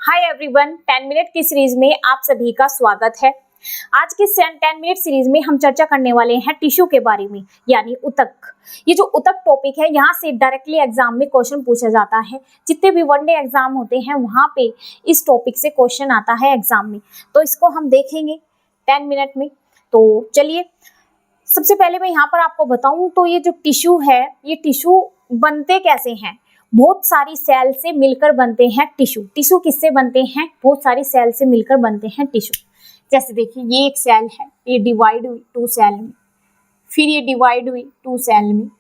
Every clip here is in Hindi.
हाय एवरीवन, 10 मिनट की सीरीज में आप सभी का स्वागत है। आज की 10 मिनट सीरीज में हम चर्चा करने वाले हैं टिश्यू के बारे में, यानी ऊतक। ये जो ऊतक टॉपिक है, यहाँ से डायरेक्टली एग्जाम में क्वेश्चन पूछा जाता है। जितने भी वनडे एग्जाम होते हैं वहाँ पे इस टॉपिक से क्वेश्चन आता है एग्जाम में, तो इसको हम देखेंगे 10 मिनट में। तो चलिए, सबसे पहले मैं यहाँ पर आपको बताऊं तो ये जो टिश्यू है, ये टिश्यू बनते कैसे हैं। बहुत सारी सेल से मिलकर बनते हैं टिश्यू। टिश्यू किससे बनते हैं? बहुत सारी सेल से मिलकर बनते हैं टिश्यू। जैसे देखिए, ये एक सेल है, ये डिवाइड हुई 2 सेल में, फिर ये डिवाइड हुई 2 सेल में।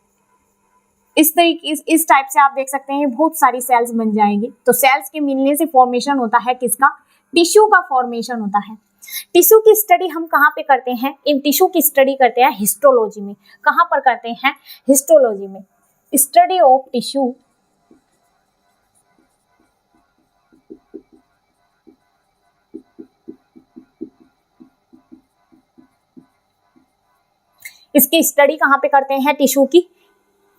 इस तरीके इस टाइप से आप देख सकते हैं बहुत सारी सेल्स बन जाएंगी। तो सेल्स के मिलने से फॉर्मेशन होता है किसका? टिश्यू का फॉर्मेशन होता है। टिश्यू की स्टडी हम कहाँ पे करते हैं? इन टिश्यू की स्टडी करते हैं हिस्टोलॉजी में। कहाँ पर करते हैं? हिस्टोलॉजी में। स्टडी ऑफ टिश्यू इसकी स्टडी कहाँ पे करते हैं? टिश्यू की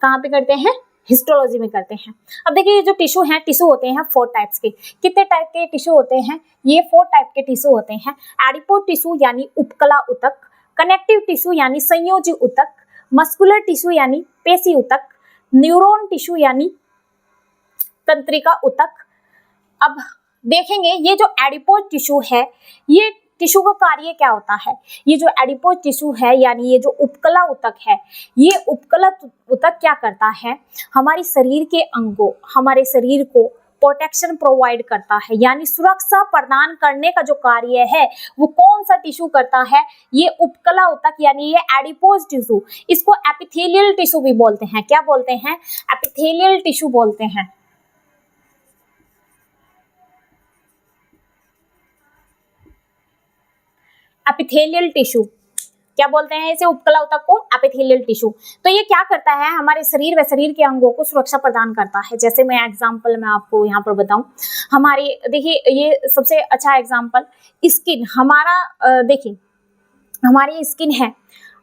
कहाँ पे करते हैं? हिस्टोलॉजी में करते हैं। अब देखिए, ये जो टिश्यू हैं, टिश्यू होते हैं 4 टाइप्स के। कितने टाइप के टिश्यू होते हैं? ये 4 टाइप के टिश्यू होते हैं। एडिपोज टिश्यू यानी उपकला ऊतक, कनेक्टिव टिश्यू यानी संयोजी ऊतक, मस्कुलर टिश्यू यानी पेशी ऊतक, न्यूरॉन टिश्यू यानी तंत्रिका ऊतक। अब देखेंगे, ये जो एडिपोज टिश्यू है, ये टिश्यू का कार्य क्या होता है? ये जो एडिपोज टिश्यू है, यानी ये जो उपकला ऊतक है, ये उपकला ऊतक क्या करता है? हमारी शरीर के अंगों, हमारे शरीर को प्रोटेक्शन प्रोवाइड करता है, यानी सुरक्षा प्रदान करने का जो कार्य है वो कौन सा टिश्यू करता है? ये उपकला ऊतक, यानी ये एडिपोज टिश्यू। इसको एपिथेलियल टिश्यू भी बोलते हैं। क्या बोलते हैं? एपिथेलियल टिश्यू बोलते हैं। एपिथेलियल टिश्यू क्या बोलते हैं इसे? उपकला ऊतक को एपिथेलियल टिश्यू। तो ये क्या करता है? हमारे शरीर व शरीर के अंगों को सुरक्षा प्रदान करता है। जैसे मैं एग्जांपल में आपको यहाँ पर बताऊं, हमारी देखिए, ये सबसे अच्छा एग्जांपल स्किन। हमारा देखिए, हमारी स्किन है।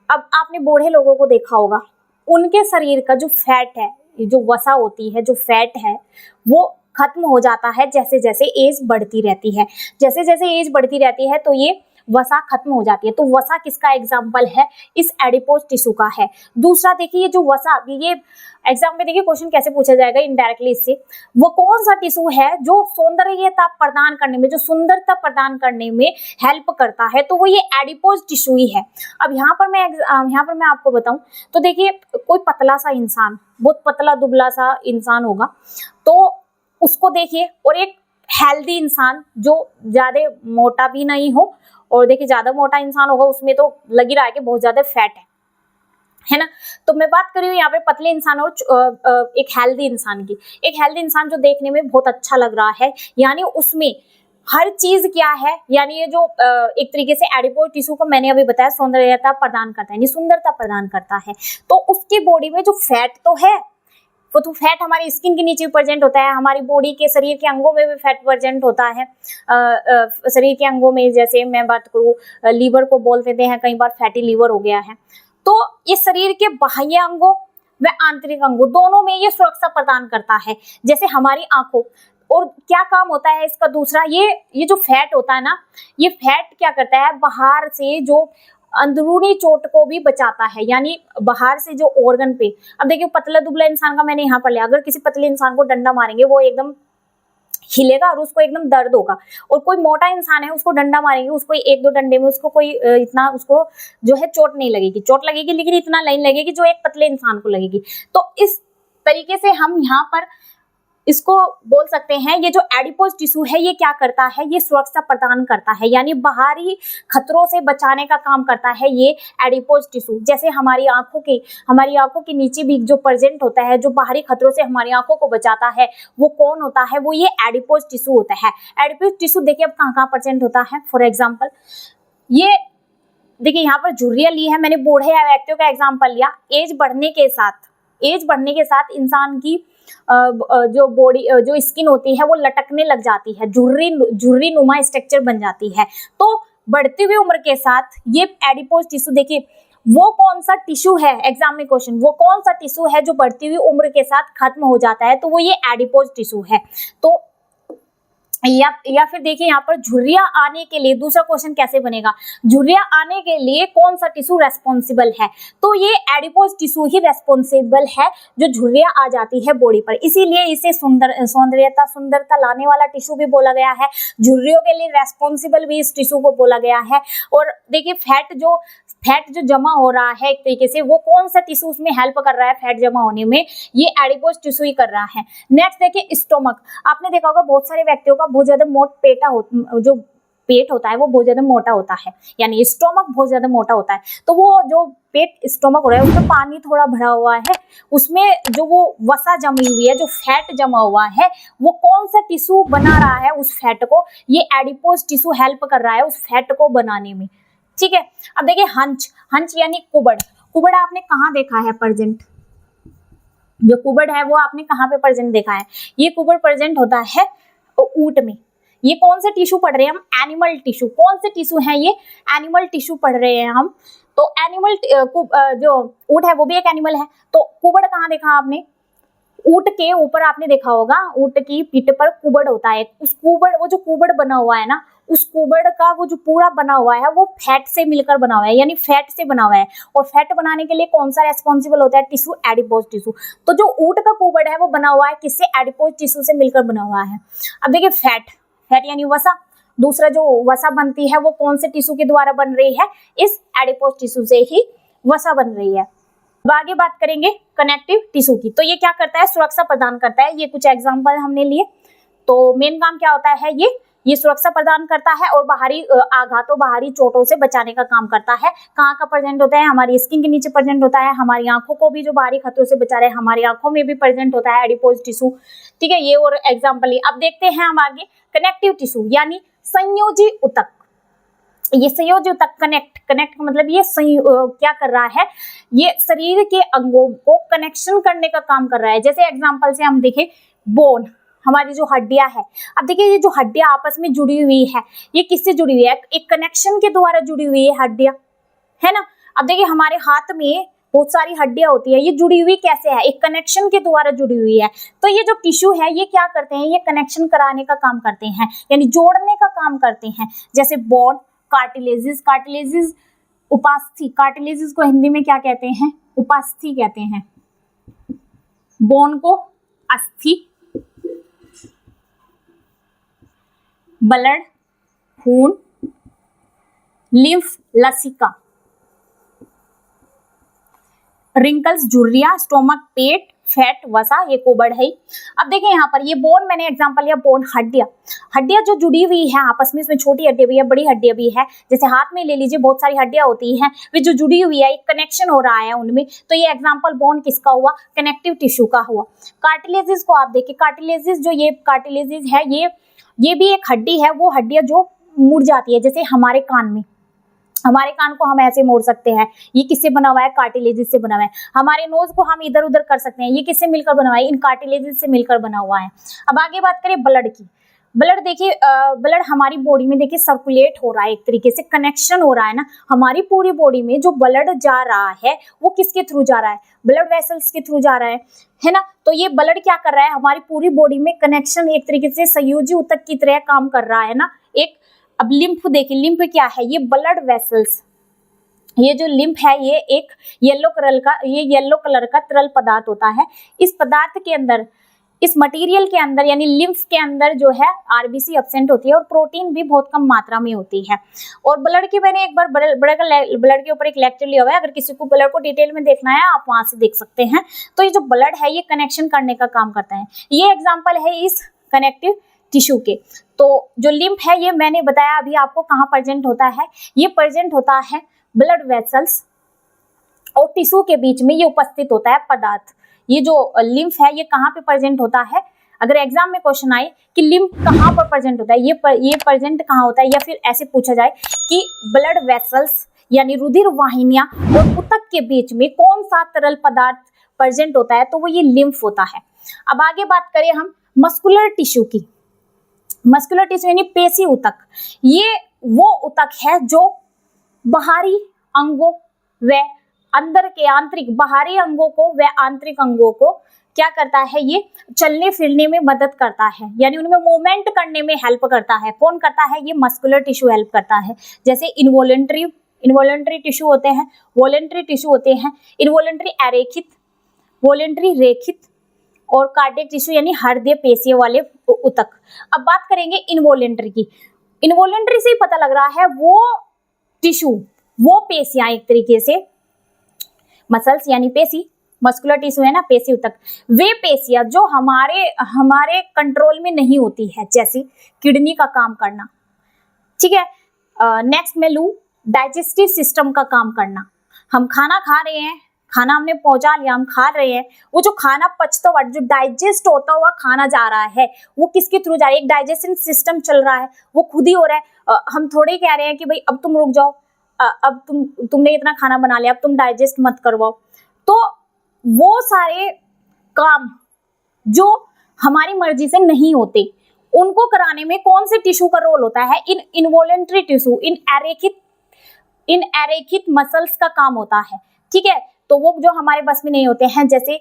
अब आपने बूढ़े लोगों को देखा होगा, उनके शरीर का जो फैट है, जो वसा होती है, जो फैट है, वो खत्म हो जाता है जैसे जैसे एज बढ़ती रहती है। जैसे जैसे एज बढ़ती रहती है तो ये वसा खत्म हो जाती है। तो वसा किसका एग्जाम्पल है? इस एडिपोज टिश्यू का है। दूसरा देखिए, ये जो वसा, ये एग्जाम में देखिए क्वेश्चन कैसे पूछा जाएगा इनडायरेक्टली इससे, वो कौन सा टिश्यू है जो सौंदर्यता प्रदान करने में, जो सुंदरता प्रदान करने में हेल्प करता है? तो वो ये एडिपोज टिश्यू ही है। अब यहाँ पर मैं आपको बताऊं तो देखिए, कोई पतला सा इंसान, बहुत पतला दुबला सा इंसान होगा, तो उसको देखिए, और एक हेल्दी इंसान जो ज्यादा मोटा भी नहीं हो, और देखिए ज्यादा मोटा इंसान होगा उसमें तो लग ही रहा है कि बहुत ज्यादा फैट है ना। तो मैं बात कर रही हूँ यहाँ पे पतले इंसान और एक हेल्दी इंसान की। एक हेल्दी इंसान जो देखने में बहुत अच्छा लग रहा है, यानी उसमें हर चीज क्या है, यानी ये जो एक तरीके से एडिपोज टिश्यू को मैंने अभी बताया सौंदर्यता प्रदान करता है, यानी सुंदरता प्रदान करता है। तो उसकी बॉडी में जो फैट तो है, वो तो फैट हमारी स्किन के नीचे भी प्रेजेंट होता है, हमारी बॉडी के शरीर के अंगों में भी फैट प्रेजेंट होता है। शरीर के अंगों में, जैसे मैं बात करूँ, लीवर को बोल देते हैं कई बार फैटी लीवर हो गया है। तो ये शरीर के बाह्य अंगों व आंतरिक अंगों दोनों में ये सुरक्षा प्रदान करता है। जैसे हमारी आंखों, और क्या काम होता है इसका दूसरा, ये जो फैट होता है ना, ये फैट क्या करता है? बाहर से जो अंदरूनी चोट को भी बचाता है, यानी बाहर से जो ऑर्गन पे। अब देखिए, पतला दुबला इंसान का मैंने यहाँ पर लिया, अगर किसी पतले इंसान को डंडा मारेंगे वो एकदम हिलेगा और उसको एकदम दर्द होगा, और कोई मोटा इंसान है उसको डंडा मारेंगे, उसको 1-2 डंडे में उसको कोई इतना उसको जो है चोट नहीं लगेगी। चोट लगेगी लेकिन इतना नहीं लगेगी जो एक पतले इंसान को लगेगी। तो इस तरीके से हम यहाँ पर इसको बोल सकते हैं, ये जो एडिपोज टिश्यू है ये क्या करता है? ये सुरक्षा प्रदान करता है, यानी बाहरी खतरों से बचाने का काम करता है ये एडिपोज टिश्यू। जैसे हमारी आंखों के नीचे भी जो प्रेजेंट होता है, जो बाहरी खतरों से हमारी आंखों को बचाता है, वो कौन होता है? वो ये एडिपोज टिश्यू होता है। एडिपोज टिश्यू देखिए अब कहाँ प्रेजेंट होता है। फॉर एग्जाम्पल, ये देखिए यहाँ पर झुर्रियाँ ली है मैंने, बूढ़े व्यक्तियों का एग्जाम्पल लिया। एज बढ़ने के साथ इंसान की जो बॉडी, जो स्किन होती है वो लटकने लग जाती है, झुर्री नुमा स्ट्रक्चर बन जाती है। तो बढ़ती हुई उम्र के साथ ये एडिपोज टिश्यू, देखिए वो कौन सा टिश्यू है, एग्जाम में क्वेश्चन, वो कौन सा टिश्यू है जो बढ़ती हुई उम्र के साथ खत्म हो जाता है? तो वो ये एडिपोज टिश्यू है। तो या फिर देखिए यहाँ पर झुर्रियां आने के लिए दूसरा क्वेश्चन कैसे बनेगा, झुर्रियां आने के लिए कौन सा टिश्यू रेस्पॉन्सिबल है, तो ये एडिपोज टिश्यू ही रेस्पॉन्सिबल है जो झुर्रियां आ जाती है बॉडी पर, इसीलिए इसे सुंदरता लाने वाला टिश्यू भी बोला गया है, झुर्रियों के लिए रेस्पॉन्सिबल भी इस टिश्यू को बोला गया है। और देखिए फैट जो जमा हो रहा है एक तरीके से, वो कौन सा टिश्यू उसमें हेल्प कर रहा है फैट जमा होने में, ये एडिपोज टिश्यू ही कर रहा है। नेक्स्ट देखिए स्टोमक, आपने देखा होगा बहुत सारे व्यक्तियों का बहुत ज्यादा जो पेट होता है वो बहुत ज्यादा मोटा होता है, यानी स्टोमक बहुत ज्यादा मोटा होता है, तो वो जो पेट स्टोमक हो रहा है उसमें पानी थोड़ा भरा हुआ है, उसमें जो वो वसा जमी हुई है, जो फैट जमा हुआ है, वो कौन सा टिश्यू बना रहा है उस फैट को, ये एडिपोज टिश्यू हेल्प कर रहा है उस फैट को बनाने में। ठीक है, अब देखिए हंच यानी कुबड़ आपने कहाँ देखा है प्रेजेंट, जो कुबड़ है वो आपने कहाँ पे प्रेजेंट देखा है, ये कुबड़ प्रेजेंट होता है ऊंट में। ये कौन से टिश्यू पढ़ रहे हैं हम, एनिमल टिश्यू, कौन से टिश्यू है ये, एनिमल टिश्यू पढ़ रहे हैं हम। तो एनिमल जो ऊंट है वो भी एक एनिमल है, तो कुबड़ कहाँ देखा आपने, ऊंट के ऊपर आपने देखा होगा, ऊंट की पीठ पर कुबड़ होता है, उस कुबड़, वो जो कुबड़ बना हुआ है ना, उस कुबड़ का वो जो पूरा बना हुआ है वो फैट से मिलकर बना हुआ है, यानी फैट से बना हुआ है, और फैट बनाने के लिए कौन सा रेस्पॉन्सिबल होता है, टिश्यू, एडिपोज टिश्यू। तो जो ऊंट का कुबड़ है वो बना हुआ है किससे, एडिपोज टिश्यू से मिलकर बना हुआ है। अब देखिए फैट यानी वसा, दूसरा जो वसा बनती है वो कौन से टिश्यू के द्वारा बन रही है, इस एडिपोज टिश्यू से ही वसा बन रही है। अब आगे बात करेंगे कनेक्टिव टिश्यू की, तो ये क्या करता है, सुरक्षा प्रदान करता है, ये कुछ एग्जांपल हमने लिए। तो मेन काम क्या होता है, ये सुरक्षा प्रदान करता है और बाहरी आघातों, बाहरी चोटों से बचाने का काम करता है। कहाँ का प्रेजेंट होता है, हमारी स्किन के नीचे प्रेजेंट होता है, हमारी आंखों को भी जो बाहरी खतरों से बचा रहे हैं, हमारी आंखों में भी प्रेजेंट होता है एडिपोज टिश्यू। ठीक है, ये और एग्जाम्पल ही। अब देखते हैं हम आगे कनेक्टिव टिश्यू यानी संयोजी ऊतक। ये संयोजी ऊतक कनेक्ट का मतलब ये क्या कर रहा है, ये शरीर के अंगों को कनेक्शन करने का काम कर रहा है। जैसे एग्जांपल से हम देखें, बोन, हमारी जो हड्डियां है, अब देखिए ये जो हड्डियां आपस में जुड़ी हुई है, ये किससे जुड़ी हुई है, एक कनेक्शन के द्वारा जुड़ी हुई है हड्डियां, है ना। अब देखिए हमारे हाथ में बहुत सारी हड्डियां होती है, ये जुड़ी हुई कैसे है, एक कनेक्शन के द्वारा जुड़ी हुई है। तो ये जो टिश्यू है ये क्या करते हैं, ये कनेक्शन कराने का काम करते हैं, यानी जोड़ने का काम करते हैं। जैसे बोन, कार्टिलेजिस, उपास्थि, कार्टिलेजिस को हिंदी में क्या कहते हैं, उपास्थि कहते हैं, बोन को अस्थि, ब्लड, खून, लिम्फ, लसिका, रिंकल्स, झुर्रियां, स्टोमक, पेट, फैट, वसा, ये कुबड़ है। अब देखें यहाँ पर ये बोन, मैंने एग्जांपल लिया बोन, हड्डियां जो जुड़ी हुई है आपस में, इसमें छोटी हड्डियां भी है, बड़ी हड्डियां भी है। जैसे हाथ में ले लीजिए, बहुत सारी हड्डियां होती हैं, वे जो जुड़ी हुई है, एक कनेक्शन हो रहा है उनमें, तो ये एग्जांपल बोन किसका हुआ, कनेक्टिव टिश्यू का हुआ। कार्टिलेजिस को आप देखिए, कार्टिलेजिस जो ये कार्टिलेजिस है, ये भी एक हड्डी है, वो हड्डियां जो मुड़ जाती है, जैसे हमारे कान को हम ऐसे मोड़ सकते हैं, ये किससे बना हुआ है, कार्टिलेजिस से बना हुआ है। हमारे नोज को हम इधर उधर कर सकते हैं, ये किससे मिलकर बना हुआ है, इन कार्टिलेजिस से मिलकर बना हुआ है। अब आगे बात करें ब्लड की। ब्लड देखिए, ब्लड हमारी बॉडी में देखिए सर्कुलेट हो रहा है, एक तरीके से कनेक्शन हो रहा है ना, हमारी पूरी बॉडी में जो ब्लड जा रहा है वो किसके थ्रू जा रहा है, ब्लड वेसल्स के थ्रू जा रहा है ना। तो ये ब्लड क्या कर रहा है, हमारी पूरी बॉडी में कनेक्शन, एक तरीके से संयोजी ऊतक की तरह काम कर रहा है ना। एक अब लिम्फ देखिए, लिम्फ क्या है, ये ब्लड वेसल्स, ये जो लिम्फ है ये एक येलो कलर का तरल पदार्थ होता है। इस पदार्थ के अंदर, इस मटेरियल के अंदर यानी लिम्फ के अंदर जो है आरबीसी एब्सेंट होती है और प्रोटीन भी बहुत कम मात्रा में होती है। और ब्लड की मैंने एक बार ब्लड के ऊपर एक लेक्चर लिया हुआ है, अगर किसी को ब्लड को डिटेल में देखना है आप वहां से देख सकते हैं। तो ये जो ब्लड है ये कनेक्शन करने का काम करता है। ये एग्जाम्पल है इस कनेक्टिव टिश्यू के। तो जो लिम्फ है ये मैंने बताया अभी आपको कहाँ प्रेजेंट होता है, ये प्रेजेंट होता है ब्लड वेसल्स और टिश्यू के बीच में ये उपस्थित होता है पदार्थ। ये जो लिम्फ है ये कहाँ पे प्रेजेंट होता है, अगर एग्जाम में क्वेश्चन आए कि लिम्फ कहाँ पर प्रेजेंट होता है, ये प्रेजेंट कहाँ होता है, या फिर ऐसे पूछा जाए कि ब्लड वेसल्स यानी रुधिर वाहिनियां और ऊतक के बीच में कौन सा तरल पदार्थ प्रेजेंट होता है, तो वो ये लिम्फ होता है। अब आगे बात करें हम मस्कुलर टिश्यू की। मस्कुलर टिश्यू यानी पेशी ऊतक, ये वो ऊतक है जो बाहरी अंगों व अंदर के आंतरिक, बाहरी अंगों को व आंतरिक अंगों को क्या करता है, ये चलने फिरने में मदद करता है, यानी उनमें मूवमेंट करने में हेल्प करता है। कौन करता है, ये मस्कुलर टिश्यू हेल्प करता है। जैसे इनवॉलेंट्री टिश्यू होते हैं, वॉलेंट्री टिश्यू होते हैं, इनवॉलेंट्री अरेखित, वॉलेंट्री रेखित और कार्डियक टिश्यू यानी हृदय पेशियों वाले ऊतक। अब बात करेंगे इनवॉलेंट्री की। इनवॉलेंट्री से ही पता लग रहा है वो टिश्यू, वो पेशियां, एक तरीके से मसल्स यानी पेशी, मस्कुलर टिश्यू है ना, पेशी ऊतक, वे पेशियां जो हमारे कंट्रोल में नहीं होती है, जैसे किडनी का काम करना, ठीक है। नेक्स्ट में लू डाइजेस्टिव सिस्टम का काम करना। हम खाना खा रहे हैं, खाना हमने पहुंचा लिया, हम खा रहे हैं, वो जो खाना पचता हुआ, जो डाइजेस्ट होता हुआ खाना जा रहा है, वो किसके थ्रू जा रहा है, एक डाइजेशन सिस्टम चल रहा है, वो खुद ही हो रहा है। हम थोड़े कह रहे हैं कि भाई अब तुम रुक जाओ, अब तुमने इतना खाना बना लिया, अब तुम डाइजेस्ट मत करवाओ। तो वो सारे काम जो हमारी मर्जी से नहीं होते, उनको कराने में कौन से टिश्यू का रोल होता है, इन इनवॉलेंट्री टिश्यू, इन एरेखित मसल्स का काम होता है, ठीक है। तो वो जो हमारे बस में नहीं होते हैं, जैसे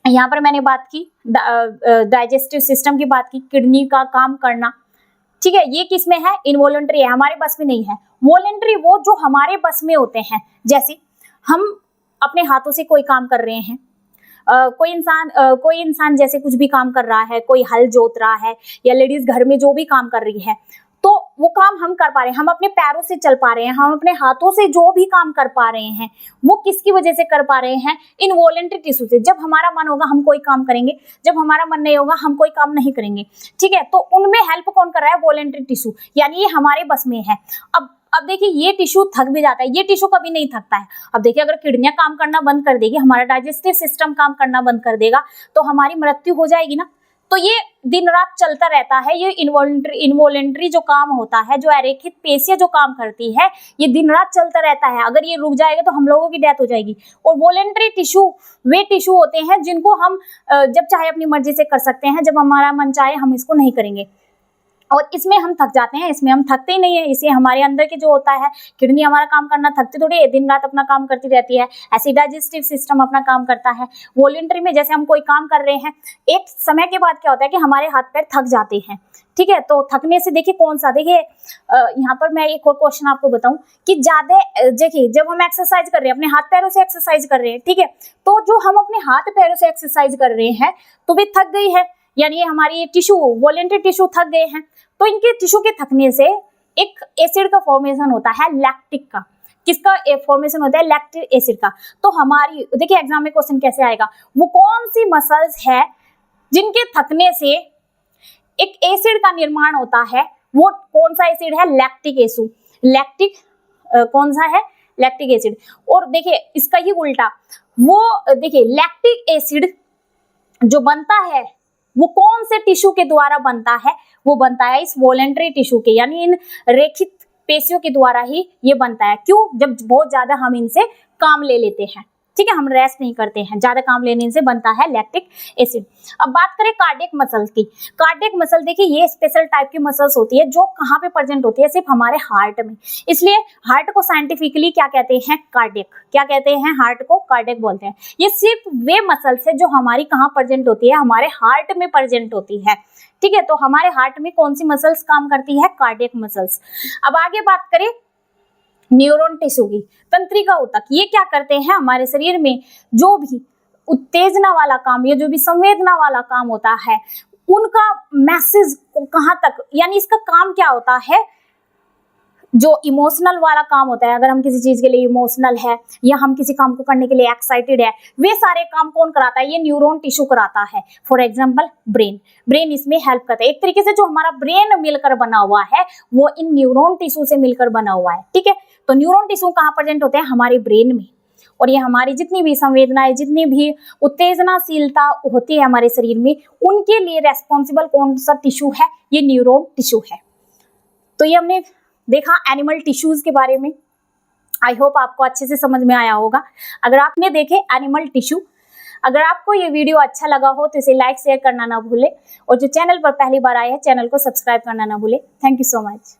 यहाँ पर मैंने बात की डाइजेस्टिव सिस्टम की बात की, किडनी का काम करना, ठीक है, ये किस में है, इनवॉलेंट्री है, हमारे बस में नहीं है। वॉलेंट्री वो जो हमारे बस में होते हैं, जैसे हम अपने हाथों से कोई काम कर रहे हैं, कोई इंसान जैसे कुछ भी काम कर रहा है, कोई हल जोत रहा है, या लेडीज घर में जो भी काम कर रही है, तो वो काम हम कर पा रहे हैं, हम अपने पैरों से चल पा रहे हैं, हम अपने हाथों से जो भी काम कर पा रहे हैं, वो किसकी वजह से कर पा रहे हैं, इनवॉलेंट्री टिश्यू से। जब हमारा मन होगा हम कोई काम करेंगे, जब हमारा मन नहीं होगा हम कोई काम नहीं करेंगे, ठीक है। तो उनमें हेल्प कौन कर रहा है, वॉलेंट्री टिश्यू, यानी ये हमारे बस में है। अब देखिए, ये टिश्यू थक भी जाता है, ये टिश्यू कभी नहीं थकता है। अब देखिए, अगर किडनियां काम करना बंद कर देगी, हमारा डाइजेस्टिव सिस्टम काम करना बंद कर देगा, तो हमारी मृत्यु हो जाएगी ना। तो ये दिन रात चलता रहता है, ये इनवॉलेंट्री जो काम होता है, जो अरेखित पेशियां जो काम करती है, ये दिन रात चलता रहता है। अगर ये रुक जाएगा तो हम लोगों की डेथ हो जाएगी। और वॉलेंट्री टिश्यू वे टिश्यू होते हैं जिनको हम जब चाहे अपनी मर्जी से कर सकते हैं, जब हमारा मन चाहे हम इसको नहीं करेंगे। और इसमें हम थक जाते हैं, इसमें हम थकते ही नहीं है। इसे हमारे अंदर के जो होता है, किडनी हमारा काम करना थकती थोड़ी है, दिन रात अपना काम करती रहती है। ऐसे डाइजेस्टिव सिस्टम अपना काम करता है। वॉलेंट्री में जैसे हम कोई काम कर रहे हैं, एक समय के बाद क्या होता है कि हमारे हाथ पैर थक जाते हैं, ठीक है। तो थकने से देखिए कौन सा, देखिए यहाँ पर मैं एक और क्वेश्चन आपको बताऊं कि ज्यादा देखिए, जब हम एक्सरसाइज कर रहे हैं, अपने हाथ पैरों से एक्सरसाइज कर रहे हैं, ठीक है, तो जो हम अपने हाथ पैरों से एक्सरसाइज कर रहे हैं तो वे थक गई है, यानी हमारी टिश्यू, वॉलेंट्री टिश्यू थक गए हैं। तो इनके टिश्यू के थकने से एक एसिड का फॉर्मेशन होता है, लैक्टिक का। किसका फॉर्मेशन होता है, लैक्टिक एसिड का। तो हमारी देखिए एग्जाम में क्वेश्चन कैसे आएगा, वो कौन सी मसल्स है जिनके थकने से एक एसिड का निर्माण होता है, वो कौन सा एसिड है, लैक्टिक एसिड। लैक्टिक कौन सा है, लैक्टिक एसिड। और देखिए इसका ही उल्टा, वो देखिए लैक्टिक एसिड जो बनता है वो कौन से टिश्यू के द्वारा बनता है, वो बनता है इस वॉलेंट्री टिश्यू के, यानी इन रेखित पेशियों के द्वारा ही ये बनता है। क्यों, जब बहुत ज्यादा हम इनसे काम ले लेते हैं, ठीक है, हम रेस्ट नहीं करते हैं, ज्यादा काम लेने से बनता है लैक्टिक एसिड। अब बात करें कार्डियक मसल की। कार्डियक मसल देखिए ये स्पेशल टाइप की मसल्स होती है जो कहाँ पे प्रेजेंट होती है, सिर्फ हमारे हार्ट में। इसलिए हार्ट को साइंटिफिकली क्या कहते हैं, कार्डियक। क्या कहते हैं, हार्ट को कार्डियक बोलते हैं। ये सिर्फ वे मसल्स है जो हमारी कहाँ प्रेजेंट होती है, हमारे हार्ट में प्रेजेंट होती है, ठीक है। तो हमारे हार्ट में कौन सी मसल्स काम करती है, कार्डियक मसल्स। अब आगे बात करें न्यूरॉन टिश्यू की, तंत्रिका ऊतक, ये क्या करते हैं, हमारे शरीर में जो भी उत्तेजना वाला काम या जो भी संवेदना वाला काम होता है, उनका मैसेज कहाँ तक, यानी इसका काम क्या होता है, जो इमोशनल वाला काम होता है, अगर हम किसी चीज के लिए इमोशनल है या हम किसी काम को करने के लिए एक्साइटेड है, वे सारे काम कौन कराता है, ये न्यूरॉन टिश्यू कराता है। फॉर एग्जांपल ब्रेन इसमें हेल्प करता है। एक तरीके से जो हमारा ब्रेन मिलकर बना हुआ है वो इन न्यूरॉन टिश्यू से मिलकर बना हुआ है, ठीक है। तो न्यूरॉन टिश्यू कहाँ प्रेजेंट होते हैं, हमारे ब्रेन में। और ये हमारी जितनी भी संवेदनाएं, जितनी भी उत्तेजनाशीलता होती है हमारे शरीर में, उनके लिए रेस्पॉन्सिबल कौन सा टिश्यू है, ये न्यूरॉन टिश्यू है। तो ये हमने देखा एनिमल टिश्यूज के बारे में। आई होप आपको अच्छे से समझ में आया होगा। अगर आपने देखे एनिमल टिश्यू, अगर आपको ये वीडियो अच्छा लगा हो तो इसे लाइक शेयर करना ना भूले, और जो चैनल पर पहली बार आए हैं चैनल को सब्सक्राइब करना ना भूले। Thank you so much.